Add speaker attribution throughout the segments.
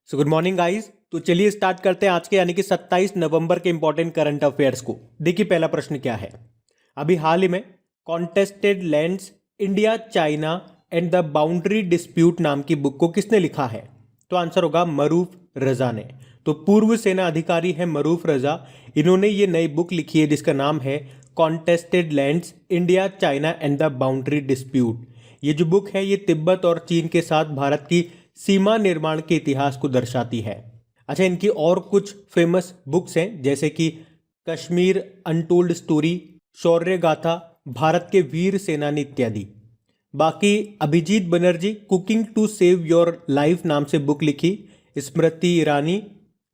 Speaker 1: So good morning guys. तो चलिए start करते हैं आज के यानी कि 27 नवंबर के इंपॉर्टेंट करंट अफेयर्स को। देखिए पहला प्रश्न क्या है। अभी हाल ही में contested lands India China and the boundary dispute नाम की बुक को किसने लिखा है? तो आंसर होगा मरूफ रजा ने। तो पूर्व सेना अधिकारी है मरूफ रजा। इन्होंने ये नई बुक लिखी है जिसका नाम है contested lands India China and the boundary dispute. ये जो बुक है ये तिब्बत और चीन के साथ भारत की सीमा निर्माण के इतिहास को दर्शाती है। अच्छा, इनकी और कुछ फेमस बुक्स हैं जैसे कि कश्मीर अनटोल्ड स्टोरी, शौर्य गाथा, भारत के वीर सेनानी इत्यादि। बाकी Abhijit Banerjee cooking to save your life नाम से बुक लिखी। स्मृति ईरानी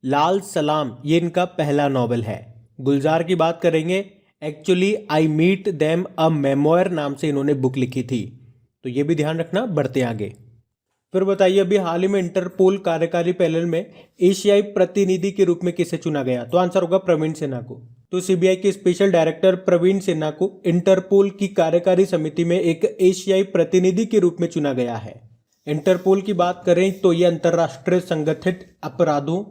Speaker 1: लाल सलाम ये इनका पहला नॉवल है। गुलजार की बात करेंगे, actually I meet them a memoir नाम से इन्होंने बुक लिखी थी। तो ये भी ध्यान रखना। बढ़ते आगे। फिर बताइए अभी हाल ही में इंटरपोल कार्यकारी पैनल में एशियाई प्रतिनिधि के रूप में किसे चुना गया? तो आंसर होगा प्रवीण सिन्हा को। तो सीबीआई के स्पेशल डायरेक्टर प्रवीण सिन्हा को इंटरपोल की कार्यकारी समिति में एक एशियाई प्रतिनिधि के रूप में चुना गया है। इंटरपोल की बात करें तो यह अंतर्राष्ट्रीय संगठित अपराधों,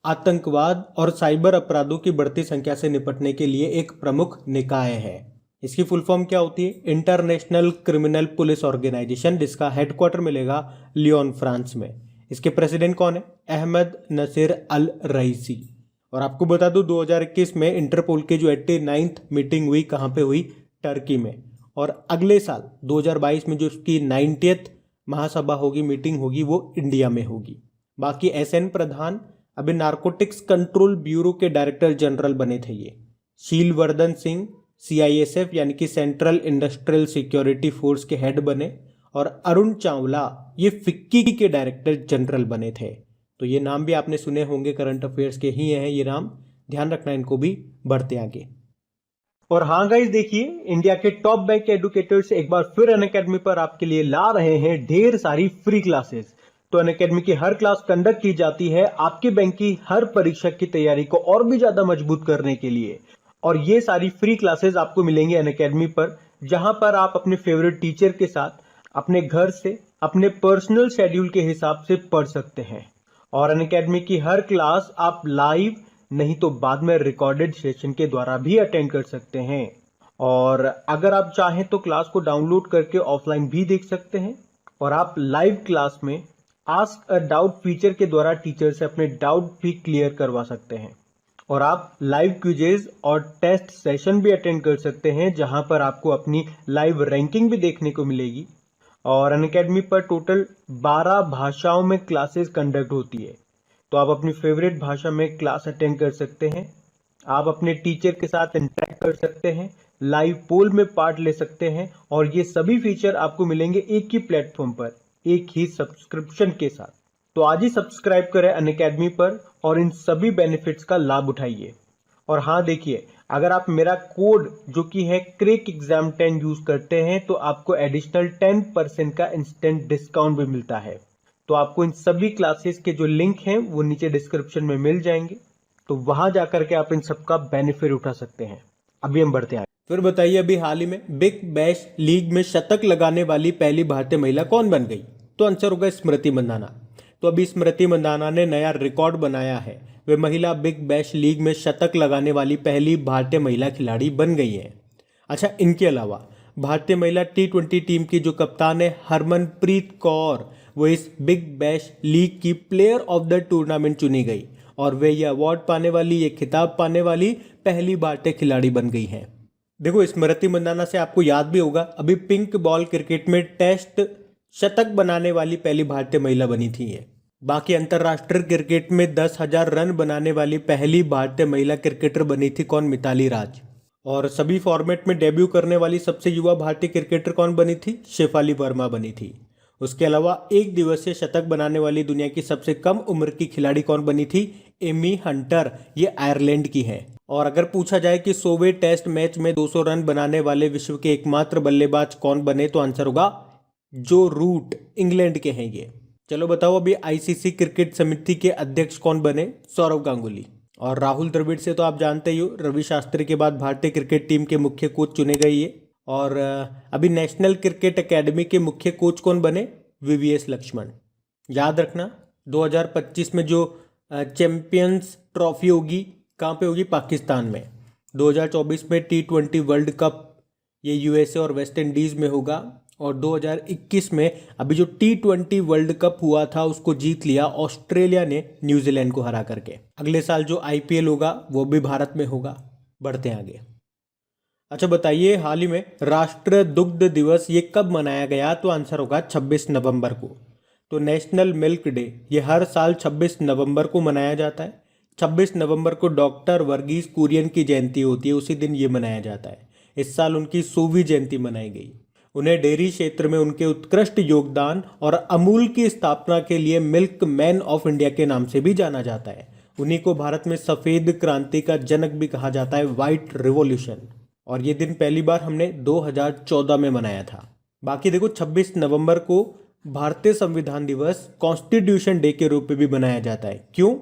Speaker 1: आतंकवाद और साइबर अपराधों की बढ़ती संख्या से निपटने के लिए एक प्रमुख निकाय है। इसकी फुल फॉर्म क्या होती है? इंटरनेशनल क्रिमिनल पुलिस ऑर्गेनाइजेशन, जिसका हेडक्वार्टर मिलेगा लियोन फ्रांस में। इसके प्रेसिडेंट कौन है? अहमद नसीर अल रईसी। और आपको बता दूं 2021 में इंटरपोल के जो 89th मीटिंग हुई कहाँ पे हुई? टर्की में। और अगले साल 2022 में जो इसकी 90th महासभा होगी, मीटिंग होगी, वो इंडिया में होगी। बाकी एसएन प्रधान अभी नारकोटिक्स कंट्रोल ब्यूरो के डायरेक्टर जनरल बने थे ये। शीलवर्धन सिंह सीआईएसएफ यानी कि सेंट्रल इंडस्ट्रियल सिक्योरिटी फोर्स के हेड बने। और अरुण चावला ये फिक्की के डायरेक्टर जनरल बने थे। तो ये नाम भी आपने सुने होंगे, करंट अफेयर्स के ही हैं ये नाम, ध्यान रखना इनको भी। बढ़ते आगे। और हाँ गाइस, देखिए इंडिया के टॉप बैंक एडुकेटर्स एक बार फिर अनअकैडमी पर आपके लिए ला रहे हैं ढेर सारी फ्री क्लासेस। तो अनअकैडमी की हर क्लास कंडक्ट की जाती है आपके बैंक की हर परीक्षा की तैयारी को और भी ज्यादा मजबूत करने के लिए। और ये सारी फ्री क्लासेस आपको मिलेंगे अनअकैडमी पर, जहां पर आप अपने फेवरेट टीचर के साथ अपने घर से अपने पर्सनल शेड्यूल के हिसाब से पढ़ सकते हैं। और अनअकैडमी की हर क्लास आप लाइव नहीं तो बाद में रिकॉर्डेड सेशन के द्वारा भी अटेंड कर सकते हैं। और अगर आप चाहें तो क्लास को डाउनलोड करके ऑफलाइन भी देख सकते हैं। और आप लाइव क्लास में आस्क अ डाउट फीचर के द्वारा टीचर से अपने डाउट भी क्लियर करवा सकते हैं। और आप लाइव क्विजेज और टेस्ट सेशन भी अटेंड कर सकते हैं, जहां पर आपको अपनी लाइव रैंकिंग भी देखने को मिलेगी। और अनअकैडमी पर टोटल 12 भाषाओं में क्लासेस कंडक्ट होती है। तो आप अपनी फेवरेट भाषा में क्लास अटेंड कर सकते हैं। आप अपने टीचर के साथ इंटरेक्ट कर सकते हैं, लाइव पोल में पार्ट ले सकते हैं। और ये सभी फीचर आपको मिलेंगे एक ही प्लेटफॉर्म पर, एक ही सब्सक्रिप्शन के साथ। तो आज ही सब्सक्राइब करें अनअकैडमी पर और इन सभी बेनिफिट्स का लाभ उठाइए। और हाँ देखिए, अगर आप मेरा कोड जो कि है क्रेक एग्जाम 10 यूज करते हैं तो आपको एडिशनल 10% का इंस्टेंट डिस्काउंट भी मिलता है। तो आपको इन सभी क्लासेस के जो लिंक हैं वो नीचे डिस्क्रिप्शन में मिल जाएंगे। तो वहां जाकर के आप इन सबका बेनिफिट उठा सकते हैं। अभी हम बढ़ते हैं। फिर बताइए अभी हाल ही में बिग बैश लीग में शतक लगाने वाली पहली भारतीय महिला कौन बन गई? तो आंसर होगा स्मृति मंदाना। तो अभी स्मृति मंदाना ने नया रिकॉर्ड बनाया है। वे महिला बिग बैश लीग में शतक लगाने वाली पहली भारतीय महिला खिलाड़ी बन गई हैं। अच्छा, इनके अलावा भारतीय महिला T20 टीम की जो कप्तान है हरमनप्रीत कौर, वो इस बिग बैश लीग की प्लेयर ऑफ द टूर्नामेंट चुनी गई। और वे ये अवार्ड पाने वाली, ये खिताब पाने वाली पहली भारतीय खिलाड़ी बन गई हैं। देखो स्मृति मंदाना से आपको याद भी होगा, अभी पिंक बॉल क्रिकेट में टेस्ट शतक बनाने वाली पहली भारतीय महिला बनी थी ये। बाकी अंतर्राष्ट्रीय क्रिकेट में 10,000 रन बनाने वाली पहली भारतीय महिला क्रिकेटर बनी थी कौन? मिताली राज। और सभी फॉर्मेट में डेब्यू करने वाली सबसे युवा भारतीय क्रिकेटर कौन बनी थी? शेफाली वर्मा बनी थी। उसके अलावा एक दिवसीय शतक बनाने वाली दुनिया की सबसे कम उम्र की खिलाड़ी कौन बनी थी? एमी हंटर, ये आयरलैंड की है। और अगर पूछा जाए कि 100वें टेस्ट मैच में 200 रन बनाने वाले विश्व के एकमात्र बल्लेबाज कौन बने, तो आंसर होगा जो रूट, इंग्लैंड के हैं ये। चलो बताओ अभी आईसीसी क्रिकेट समिति के अध्यक्ष कौन बने? सौरव गांगुली। और राहुल द्रविड़ से तो आप जानते ही हो, रवि शास्त्री के बाद भारतीय क्रिकेट टीम के मुख्य कोच चुने गए ये। और अभी नेशनल क्रिकेट एकेडमी के मुख्य कोच कौन बने? वीवीएस लक्ष्मण। याद रखना, 2025 में जो चैंपियंस ट्रॉफी होगी कहाँ पे होगी? पाकिस्तान में। 2024 में T20 वर्ल्ड कप ये यूएसए और वेस्ट इंडीज़ में होगा। और 2021 में अभी जो T20 वर्ल्ड कप हुआ था उसको जीत लिया ऑस्ट्रेलिया ने न्यूजीलैंड को हरा करके। अगले साल जो आईपीएल होगा वो भी भारत में होगा। बढ़ते हैं आगे। अच्छा बताइए, हाल ही में राष्ट्रीय दुग्ध दिवस ये कब मनाया गया? तो आंसर होगा 26 नवंबर को। तो नेशनल मिल्क डे ये हर साल 26 नवंबर को मनाया जाता है। 26 नवंबर को डॉक्टर वर्गीस कुरियन की जयंती होती है, उसी दिन ये मनाया जाता है। इस साल उनकी 100वीं जयंती मनाई गई। उन्हें डेयरी क्षेत्र में उनके उत्कृष्ट योगदान और अमूल की स्थापना के लिए मिल्क मैन ऑफ इंडिया के नाम से भी जाना जाता है। उन्हीं को भारत में सफ़ेद क्रांति का जनक भी कहा जाता है, व्हाइट रिवॉल्यूशन। और ये दिन पहली बार हमने 2014 में मनाया था। बाकी देखो 26 नवंबर को भारतीय संविधान दिवस कॉन्स्टिट्यूशन डे के रूप में भी मनाया जाता है। क्यों?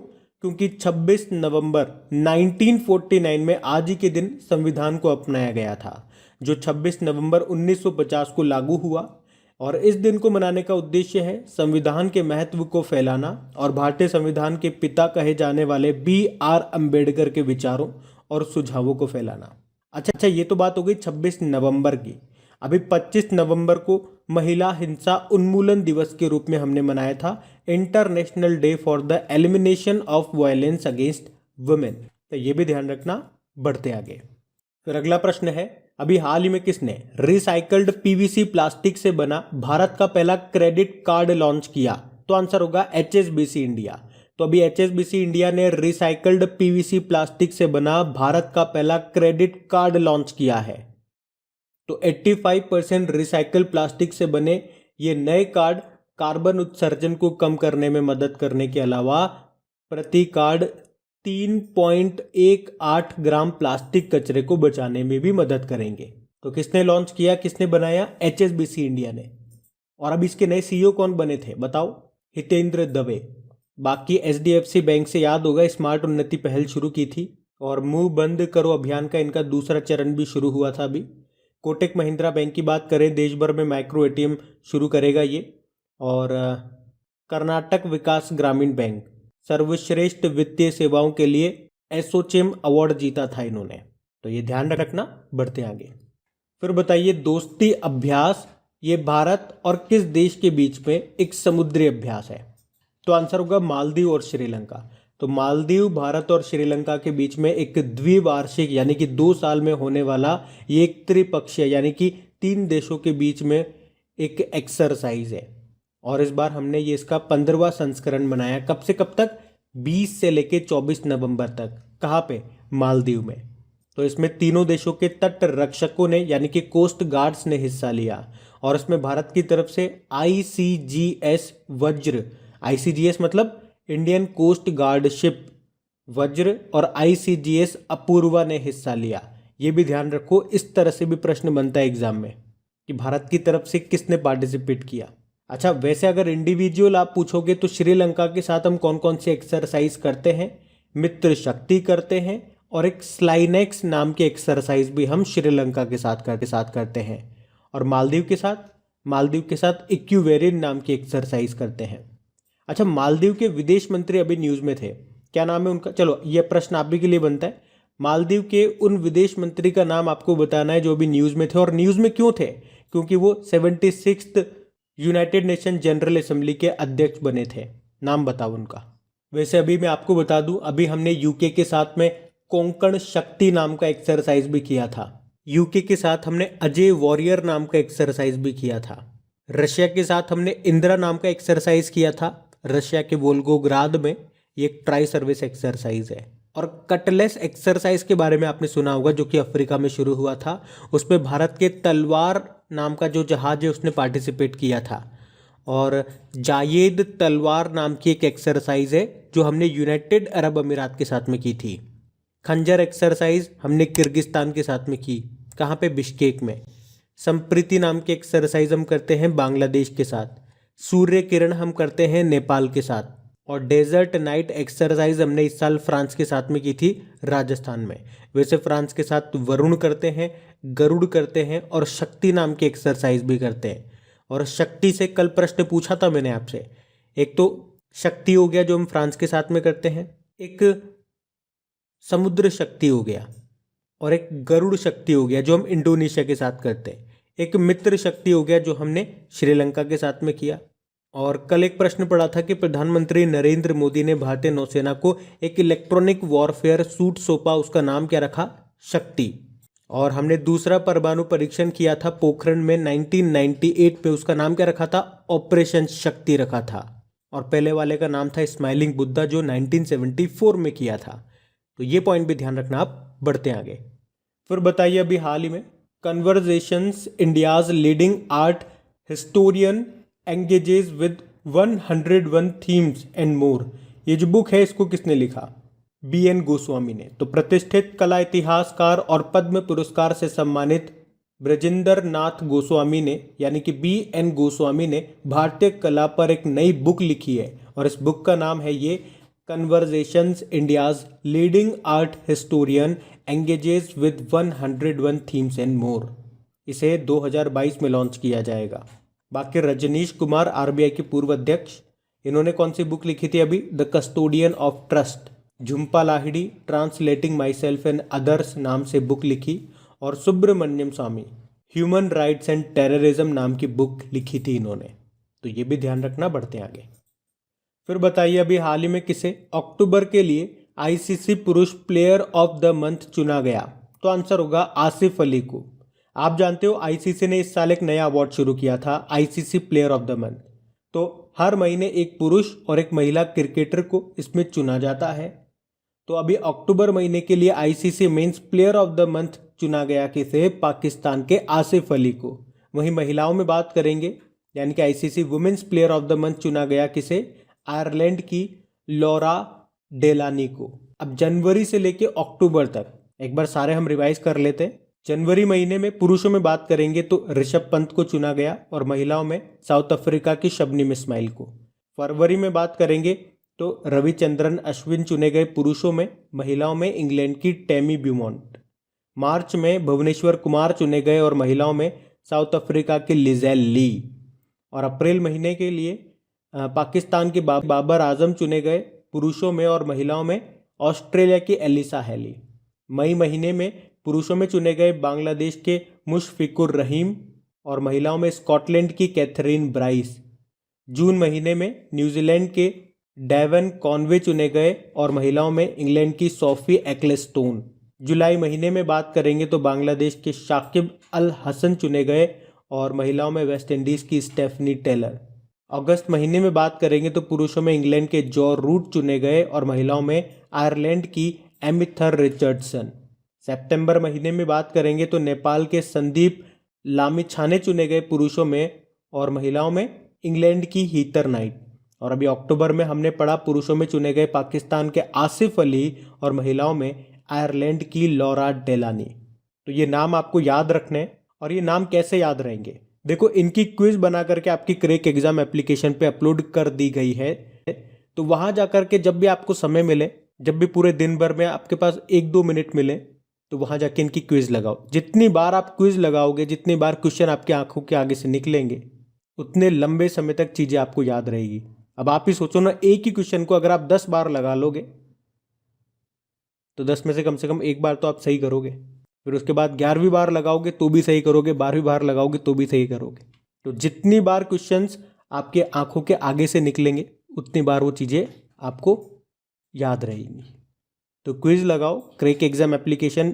Speaker 1: क्योंकि 26 नवंबर 1949 में आज ही के दिन संविधान को अपनाया गया था, जो 26 नवंबर 1950 को लागू हुआ। और इस दिन को मनाने का उद्देश्य है संविधान के महत्व को फैलाना और भारतीय संविधान के पिता कहे जाने वाले BR अम्बेडकर के विचारों और सुझावों को फैलाना। अच्छा, ये तो बात हो गई 26 नवंबर की। अभी 25 नवंबर को महिला हिंसा उन्मूलन दिवस के रूप में हमने मनाया था, international day for the elimination of violence against women. तो ये भी ध्यान रखना। बढ़ते आगे। फिर अगला प्रश्न है, अभी हाल ही में किसने रिसाइकल्ड पीवीसी प्लास्टिक से बना भारत का पहला क्रेडिट कार्ड लॉन्च किया? तो आंसर होगा HSBC इंडिया। तो अभी HSBC इंडिया ने रिसाइकल्ड पीवीसी प्लास्टिक से बना भारत का पहला क्रेडिट कार्ड लॉन्च किया है। तो 85% रिसाइकल प्लास्टिक से बने ये नए कार्ड कार्बन उत्सर्जन को कम करने में मदद करने के अलावा प्रति कार्ड 3.18 ग्राम प्लास्टिक कचरे को बचाने में भी मदद करेंगे। तो किसने लॉन्च किया, किसने बनाया? HSBC इंडिया ने। और अब इसके नए CEO कौन बने थे बताओ? हितेंद्र दवे। बाकी HDFC बैंक से याद होगा स्मार्ट उन्नति पहल शुरू की थी और मुंह बंद करो अभियान का इनका दूसरा चरण भी शुरू हुआ था अभी। कोटक महिंद्रा बैंक की बात करें, देश भर में माइक्रो ATM शुरू करेगा ये। और कर्नाटक विकास ग्रामीण बैंक सर्वश्रेष्ठ वित्तीय सेवाओं के लिए एसोचेम अवार्ड जीता था इन्होंने। तो ये ध्यान रखना। बढ़ते आगे। फिर बताइए, दोस्ती अभ्यास ये भारत और किस देश के बीच में एक समुद्री अभ्यास है? तो आंसर होगा मालदीव और श्रीलंका। तो मालदीव, भारत और श्रीलंका के बीच में एक द्विवार्षिक यानी कि 2 साल में होने वाला ये एक त्रिपक्षीय यानी कि 3 देशों के बीच में एक एक्सरसाइज है। और इस बार हमने ये इसका 15वां संस्करण बनाया। कब से कब तक? 20 से लेके 24 नवंबर तक। कहाँ पे? मालदीव में। तो इसमें तीनों देशों के तट रक्षकों ने यानी कि कोस्ट गार्ड्स ने हिस्सा लिया। और इसमें भारत की तरफ से ICGS वज्र, ICGS मतलब इंडियन कोस्ट गार्ड शिप वज्र और ICGS अपूर्वा ने हिस्सा लिया। ये भी ध्यान रखो, इस तरह से भी प्रश्न बनता है एग्जाम में कि भारत की तरफ से किसने पार्टिसिपेट किया। अच्छा, वैसे अगर इंडिविजुअल आप पूछोगे तो श्रीलंका के साथ हम कौन कौन सी एक्सरसाइज करते हैं? मित्र शक्ति करते हैं और एक स्लाइनेक्स नाम की एक्सरसाइज भी हम श्रीलंका के साथ करते हैं। और मालदीव के साथ इक्यूवेरिन नाम की एक्सरसाइज करते हैं। अच्छा, मालदीव के विदेश मंत्री अभी न्यूज़ में थे, क्या नाम है उनका? चलो ये प्रश्न आप भी के लिए बनता है। मालदीव के उन विदेश मंत्री का नाम आपको बताना है जो अभी न्यूज़ में थे। और न्यूज़ में क्यों थे? क्योंकि वो 76th United nation general assembly के अध्यक्ष बने थे। नाम बताओ उनका। वैसे अभी मैं आपको बता दूं, अभी हमने यूके के साथ में कोंकण शक्ति नाम का एक्सरसाइज भी किया था। यूके के साथ हमने अजय वॉरियर नाम का एक्सरसाइज भी किया था। रशिया के साथ हमने इंदिरा नाम का एक्सरसाइज किया था, रशिया के वोल्गोग्राद में। ये एक ट्राई सर्विस एक्सरसाइज है। और कटलेस एक्सरसाइज के बारे में आपने सुना होगा, जो कि अफ्रीका में शुरू हुआ था। उसमें भारत के तलवार नाम का जो जहाज है उसने पार्टिसिपेट किया था। और जायेद तलवार नाम की एक एक्सरसाइज है जो हमने यूनाइटेड अरब अमीरात के साथ में की थी। खंजर एक्सरसाइज हमने किर्गिस्तान के साथ में की। कहाँ पे? बिश्केक में। संप्रीति नाम की एक्सरसाइज हम करते हैं बांग्लादेश के साथ। सूर्य किरण हम करते हैं नेपाल के साथ। और डेजर्ट नाइट एक्सरसाइज हमने इस साल फ्रांस के साथ में की थी, राजस्थान में। वैसे फ्रांस के साथ वरुण करते हैं, गरुड़ करते हैं और शक्ति नाम की एक्सरसाइज भी करते हैं। और शक्ति से कल प्रश्न पूछा था मैंने आपसे। एक तो शक्ति हो गया जो हम फ्रांस के साथ में करते हैं, एक समुद्र शक्ति हो गया, और एक गरुड़ शक्ति हो गया जो हम इंडोनेशिया के साथ करते हैं, एक मित्र शक्ति हो गया जो हमने श्रीलंका के साथ में किया। और कल एक प्रश्न पड़ा था कि प्रधानमंत्री नरेंद्र मोदी ने भारतीय नौसेना को एक इलेक्ट्रॉनिक वॉरफेयर सूट सौंपा, उसका नाम क्या रखा? शक्ति। और हमने दूसरा परमाणु परीक्षण किया था पोखरण में 1998 पे, उसका नाम क्या रखा था? ऑपरेशन शक्ति रखा था। और पहले वाले का नाम था स्माइलिंग बुद्धा जो 1974 में किया था। तो ये पॉइंट भी ध्यान रखना। आप बढ़ते हैं आगे। फिर बताइए अभी हाल ही में conversations India's leading art historian engages with 101 themes and more, ये जो बुक है इसको किसने लिखा? BN गोस्वामी ने। तो प्रतिष्ठित कला इतिहासकार और पद्म पुरस्कार से सम्मानित ब्रजेंद्र नाथ गोस्वामी ने यानी कि BN गोस्वामी ने भारतीय कला पर एक नई बुक लिखी है, और इस बुक का नाम है ये conversations India's leading art historian engages with 101 themes and more. इसे 2022 में लॉन्च किया जाएगा। बाकी रजनीश कुमार RBI के पूर्व अध्यक्ष, इन्होंने कौन सी बुक लिखी थी अभी? The custodian of trust. Jhumpa Lahiri translating my self and others नाम से बुक लिखी। और सुब्रमण्यम स्वामी ह्यूमन राइट्स एंड टेररिज्म नाम की बुक लिखी थी इन्होंने। तो ये भी ध्यान रखना। बढ़ते आगे। फिर बताइए अभी हाल ही में किसे अक्टूबर के लिए ICC पुरुष प्लेयर ऑफ द मंथ चुना गया? तो आंसर होगा आसिफ अली को। आप जानते हो ICC ने इस साल एक नया अवार्ड शुरू किया था, ICC player of the month. तो हर महीने एक पुरुष और एक महिला क्रिकेटर को इसमें चुना जाता है। तो अभी अक्टूबर महीने के लिए ICC men's player of the month चुना गया किसे? पाकिस्तान के आसिफ अली को। वहीं महिलाओं में बात करेंगे यानी कि ICC women's player of the month चुना गया किसे? आयरलैंड की लॉरा डेलानी को। अब जनवरी से लेके अक्टूबर तक एक बार सारे हम रिवाइज कर लेते हैं। जनवरी महीने में पुरुषों में बात करेंगे तो ऋषभ पंत को चुना गया, और महिलाओं में साउथ अफ्रीका की शबनीम इस्माइल को। फरवरी में बात करेंगे तो रविचंद्रन अश्विन चुने गए पुरुषों में, महिलाओं में इंग्लैंड की टेमी ब्यूमॉन्ट। मार्च में भुवनेश्वर कुमार चुने गए और महिलाओं में साउथ अफ्रीका की लिजेल ली। और अप्रैल महीने के लिए पाकिस्तान के बाबर आजम चुने गए पुरुषों में, और महिलाओं में ऑस्ट्रेलिया की एलिसा हैली। मई महीने में पुरुषों में चुने गए बांग्लादेश के मुशफिकुर रहीम, और महिलाओं में स्कॉटलैंड की कैथरीन ब्राइस। जून महीने में न्यूजीलैंड के डेवन कॉनवे चुने गए, और महिलाओं में इंग्लैंड की सोफी एक्लेस्टोन। जुलाई महीने में बात करेंगे तो बांग्लादेश के शाकिब अल हसन चुने गए, और महिलाओं में वेस्ट इंडीज की स्टेफनी टेलर। अगस्त महीने में बात करेंगे तो पुरुषों में इंग्लैंड के जॉ रूट चुने गए, और महिलाओं में आयरलैंड की एमिथर रिचर्डसन। सितंबर महीने में बात करेंगे तो नेपाल के संदीप लामिछाने चुने गए पुरुषों में, और महिलाओं में इंग्लैंड की हीथर नाइट। और अभी अक्टूबर में हमने पढ़ा पुरुषों में चुने गए पाकिस्तान के आसिफ अली, और महिलाओं में आयरलैंड की लॉरा डेलानी। तो ये नाम आपको याद रखने हैं। और ये नाम कैसे याद रहेंगे? देखो, इनकी क्विज बना करके आपकी क्रैक एग्जाम एप्लीकेशन पे अपलोड कर दी गई है। तो वहां जाकर के जब भी आपको समय मिले, जब भी पूरे दिन भर में आपके पास 1-2 मिनट मिले, तो वहां जाके इनकी क्विज लगाओ। जितनी बार आप क्विज लगाओगे, जितनी बार क्वेश्चन आपकी आंखों के आगे से निकलेंगे, उतने लंबे समय तक चीजें आपको याद रहेगी। अब आप ही सोचो ना, एक ही क्वेश्चन को अगर आप 10 बार लगा लोगे तो 10 में से कम एक बार तो आप सही करोगे। फिर उसके बाद 11वीं बार लगाओगे तो भी सही करोगे, 12वीं बार लगाओगे तो भी सही करोगे। तो जितनी बार क्वेश्चंस आपके आंखों के आगे से निकलेंगे, उतनी बार वो चीज़ें आपको याद रहेंगी। तो क्विज लगाओ। क्रैक एग्जाम एप्लीकेशन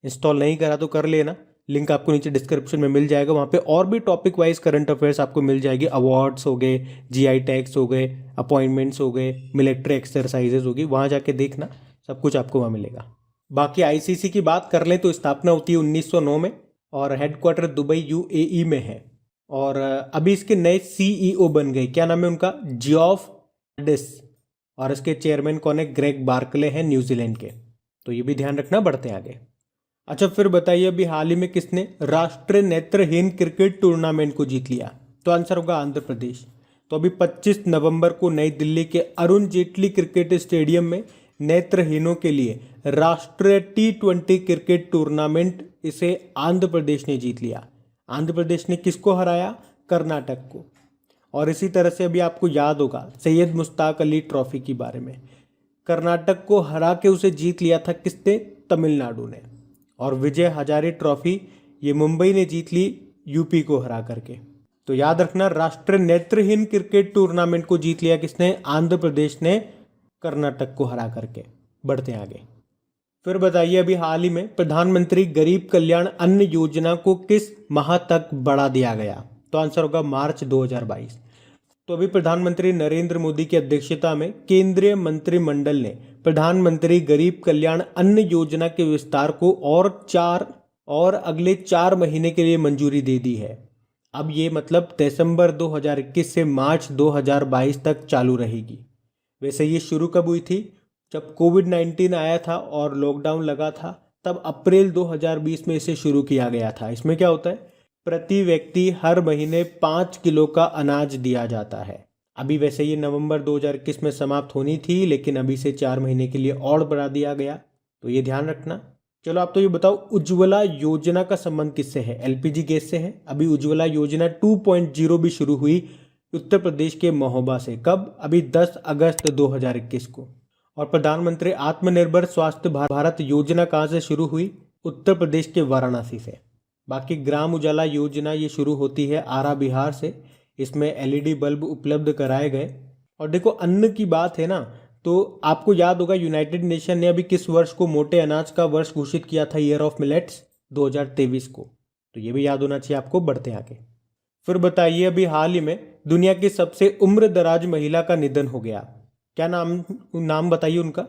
Speaker 1: इंस्टॉल नहीं करा तो कर लेना, लिंक आपको नीचे डिस्क्रिप्शन में मिल जाएगा। वहाँ पे और भी टॉपिक वाइज करंट अफेयर्स आपको मिल जाएगी। अवार्ड्स हो गए, GI टैग्स हो गए, अपॉइंटमेंट्स हो गए, मिलिट्री एक्सरसाइजेज होगी, वहाँ जाके देखना, सब कुछ आपको वहाँ मिलेगा। बाकी ICC की बात कर लें तो स्थापना होती है 1909 में, और हेडक्वार्टर दुबई UAE में है। और अभी इसके नए CEO बन गए। क्या नाम है उनका? जियोफ डिस। और इसके चेयरमैन कौन है? ग्रेग बार्कले हैं, न्यूजीलैंड के। तो ये भी ध्यान रखना। बढ़ते हैं आगे। अच्छा, फिर बताइए अभी हाल ही में किसने राष्ट्रीय नेत्रहीन क्रिकेट टूर्नामेंट को जीत लिया? तो आंसर होगा आंध्र प्रदेश। तो अभी 25 नवंबर को नई दिल्ली के अरुण जेटली क्रिकेट स्टेडियम में नेत्रहीनों के लिए राष्ट्रीय T20 क्रिकेट टूर्नामेंट, इसे आंध्र प्रदेश ने जीत लिया। आंध्र प्रदेश ने किसको हराया? कर्नाटक को। और इसी तरह से अभी आपको याद होगा सैयद मुश्ताक अली ट्रॉफी के बारे में, कर्नाटक को हरा के उसे जीत लिया था किसने? तमिलनाडु ने। और विजय हजारे ट्रॉफी ये मुंबई ने जीत ली यूपी को हरा करके। तो याद रखना, राष्ट्रीय नेत्रहीन क्रिकेट टूर्नामेंट को जीत लिया किसने? आंध्र प्रदेश ने कर्नाटक को हरा करके। बढ़ते हैं आगे। फिर बताइए, अभी हाल ही में प्रधानमंत्री गरीब कल्याण अन्न योजना को किस माह तक बढ़ा दिया गया? तो आंसर होगा मार्च 2022। तो अभी प्रधानमंत्री नरेंद्र मोदी की अध्यक्षता में केंद्रीय मंत्रिमंडल ने प्रधानमंत्री गरीब कल्याण अन्न योजना के विस्तार को और अगले 4 महीने के लिए मंजूरी दे दी है। अब ये मतलब दिसंबर 2021 से मार्च 2022 तक चालू रहेगी। वैसे ये शुरू कब हुई थी? जब कोविड-19 आया था और लॉकडाउन लगा था, तब अप्रैल 2020 में इसे शुरू किया गया था। इसमें क्या होता है? प्रति व्यक्ति हर महीने 5 किलो का अनाज दिया जाता है। अभी वैसे ये नवंबर 2021 में समाप्त होनी थी, लेकिन अभी से 4 महीने के लिए और बढ़ा दिया गया, तो ये ध्यान रखना। चलो आप तो ये बताओ, उज्ज्वला योजना का संबंध किससे है? एलपीजी गैस से है। अभी उज्ज्वला योजना 2.0 भी शुरू हुई उत्तर प्रदेश के महोबा से। कब? अभी 10 अगस्त 2021 को। और प्रधानमंत्री आत्मनिर्भर स्वास्थ्य भारत योजना कहाँ से शुरू हुई? उत्तर प्रदेश के वाराणसी से। बाकी ग्राम उजाला योजना ये शुरू होती है आरा बिहार से। इसमें एलईडी बल्ब उपलब्ध कराए गए। और देखो, अन्न की बात है ना, तो आपको याद होगा यूनाइटेड नेशन ने अभी किस वर्ष को मोटे अनाज का वर्ष घोषित किया था? ईयर ऑफ मिलेट्स 2023 को। तो ये भी याद होना चाहिए आपको। बढ़ते हैं आगे। फिर बताइए, अभी हाल ही में दुनिया की सबसे उम्रदराज महिला का निधन हो गया। क्या नाम बताइए उनका?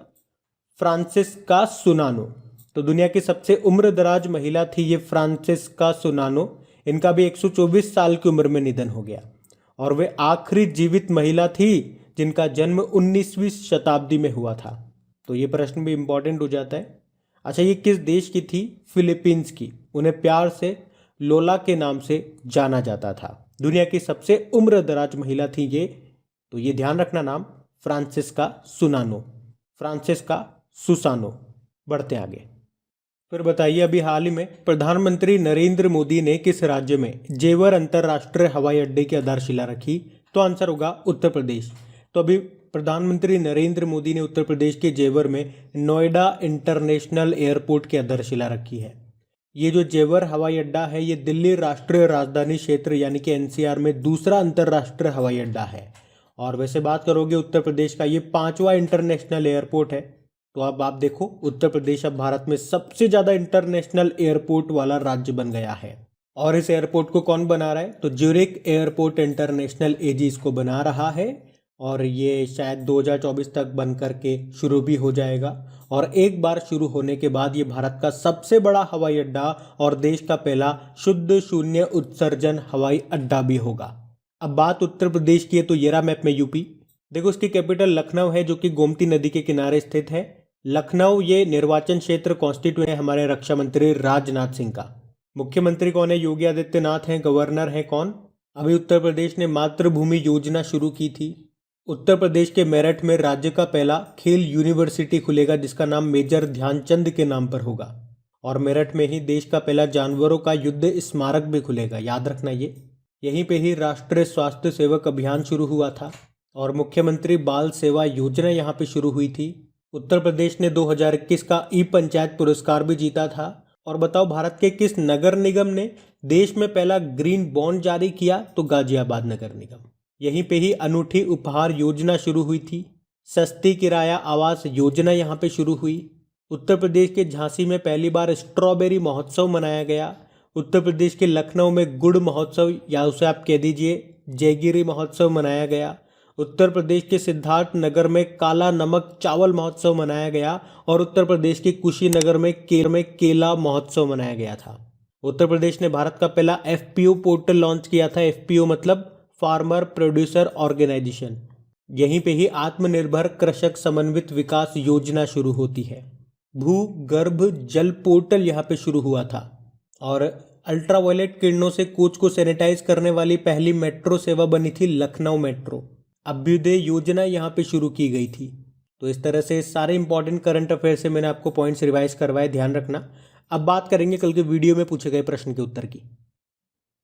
Speaker 1: फ्रांसिस्का सुनानो। तो दुनिया की सबसे उम्रदराज महिला थी ये फ्रांसिस्का सुनानो। इनका भी 124 साल की उम्र में निधन हो गया। और वे आखिरी जीवित महिला थी जिनका जन्म 19वीं शताब्दी में हुआ था। तो ये प्रश्न भी इंपॉर्टेंट हो जाता है। अच्छा, ये किस देश की थी? फिलीपींस की। उन्हें प्यार से लोला के नाम से जाना जाता था। दुनिया की सबसे उम्रदराज महिला थी ये। तो ये ध्यान रखना नाम, फ्रांसिस्का सुनानो, फ्रांसिस्का सुसानो। बढ़ते आगे। फिर बताइए, अभी हाल ही में प्रधानमंत्री नरेंद्र मोदी ने किस राज्य में जेवर अंतर्राष्ट्रीय हवाई अड्डे की आधारशिला रखी? तो आंसर होगा उत्तर प्रदेश। तो अभी प्रधानमंत्री नरेंद्र मोदी ने उत्तर प्रदेश के जेवर में नोएडा इंटरनेशनल एयरपोर्ट की आधारशिला रखी है। ये जो जेवर हवाई अड्डा है, ये दिल्ली राष्ट्रीय राजधानी क्षेत्र यानी कि एनसीआर में दूसरा अंतर्राष्ट्रीय हवाई अड्डा है। और वैसे बात करोगे उत्तर प्रदेश का, ये 5वां इंटरनेशनल एयरपोर्ट है। तो अब आप देखो, उत्तर प्रदेश अब भारत में सबसे ज़्यादा इंटरनेशनल एयरपोर्ट वाला राज्य बन गया है। और इस एयरपोर्ट को कौन बना रहा है? तो ज्यूरिख एयरपोर्ट इंटरनेशनल एजी इसको बना रहा है। और ये शायद 2024 तक बन करके शुरू भी हो जाएगा। और एक बार शुरू होने के बाद ये भारत का सबसे बड़ा हवाई अड्डा और देश का पहला शुद्ध शून्य उत्सर्जन हवाई अड्डा भी होगा। अब बात उत्तर प्रदेश की है, तो ये रहा मैप में यूपी। देखो, इसकी कैपिटल लखनऊ है, जो कि गोमती नदी के किनारे स्थित है। लखनऊ ये निर्वाचन क्षेत्र कॉन्स्टिट्यूएंट है हमारे रक्षा मंत्री राजनाथ सिंह का। मुख्यमंत्री कौन है? योगी आदित्यनाथ हैं। गवर्नर है कौन? अभी उत्तर प्रदेश ने मातृभूमि योजना शुरू की थी। उत्तर प्रदेश के मेरठ में राज्य का पहला खेल यूनिवर्सिटी खुलेगा, जिसका नाम मेजर ध्यानचंद के नाम पर होगा। और मेरठ में ही देश का पहला जानवरों का युद्ध स्मारक भी खुलेगा, याद रखना ये। यहीं पे ही राष्ट्रीय स्वास्थ्य सेवक अभियान शुरू हुआ था। और मुख्यमंत्री बाल सेवा योजना यहाँ पे शुरू हुई थी। उत्तर प्रदेश ने 2021 का ई पंचायत पुरस्कार भी जीता था। और बताओ, भारत के किस नगर निगम ने देश में पहला ग्रीन बॉन्ड जारी किया? तो गाजियाबाद नगर निगम। यहीं पे ही अनूठी उपहार योजना शुरू हुई थी। सस्ती किराया आवास योजना यहाँ पे शुरू हुई। उत्तर प्रदेश के झांसी में पहली बार स्ट्रॉबेरी महोत्सव मनाया गया। उत्तर प्रदेश के लखनऊ में गुड़ महोत्सव, या उसे आप कह दीजिए जयगिरी महोत्सव मनाया गया। उत्तर प्रदेश के सिद्धार्थ नगर में काला नमक चावल महोत्सव मनाया गया। और उत्तर प्रदेश के कुशीनगर में केला महोत्सव मनाया गया था। उत्तर प्रदेश ने भारत का पहला एफपीओ पोर्टल लॉन्च किया था। एफपीओ मतलब फार्मर प्रोड्यूसर ऑर्गेनाइजेशन। यहीं पे ही आत्मनिर्भर कृषक समन्वित विकास योजना शुरू होती है। भूगर्भ जल पोर्टल यहाँ पे शुरू हुआ था। और अल्ट्रावायलेट किरणों से कोच को सैनिटाइज करने वाली पहली मेट्रो सेवा बनी थी लखनऊ मेट्रो। अभ्युदय योजना यहाँ पे शुरू की गई थी। तो इस तरह से सारे इंपॉर्टेंट करंट अफेयर से मैंने आपको पॉइंट्स रिवाइज करवाए, ध्यान रखना। अब बात करेंगे कल के वीडियो में पूछे गए प्रश्न के उत्तर की।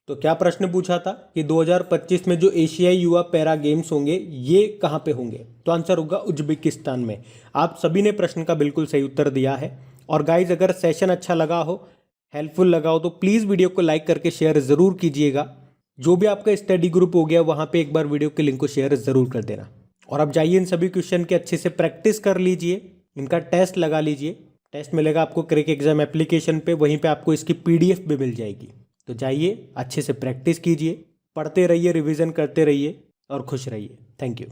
Speaker 1: तो क्या प्रश्न पूछा था कि 2025 में जो एशियाई युवा पैरा गेम्स होंगे ये कहाँ पे होंगे? तो आंसर होगा उज्बेकिस्तान में। आप सभी ने प्रश्न का बिल्कुल सही उत्तर दिया है। और गाइज, अगर सेशन अच्छा लगा हो, हेल्पफुल लगा हो, तो प्लीज़ वीडियो को लाइक करके शेयर ज़रूर कीजिएगा। जो भी आपका स्टडी ग्रुप हो गया वहाँ पे एक बार वीडियो के लिंक को शेयर ज़रूर कर देना। और अब जाइए इन सभी क्वेश्चन के अच्छे से प्रैक्टिस कर लीजिए, इनका टेस्ट लगा लीजिए। टेस्ट मिलेगा आपको क्रैक एग्जाम एप्लीकेशन पे, वहीं पे आपको इसकी PDF भी मिल जाएगी। तो जाइए अच्छे से प्रैक्टिस कीजिए, पढ़ते रहिए, रिवीजन करते रहिए और खुश रहिए। Thank you.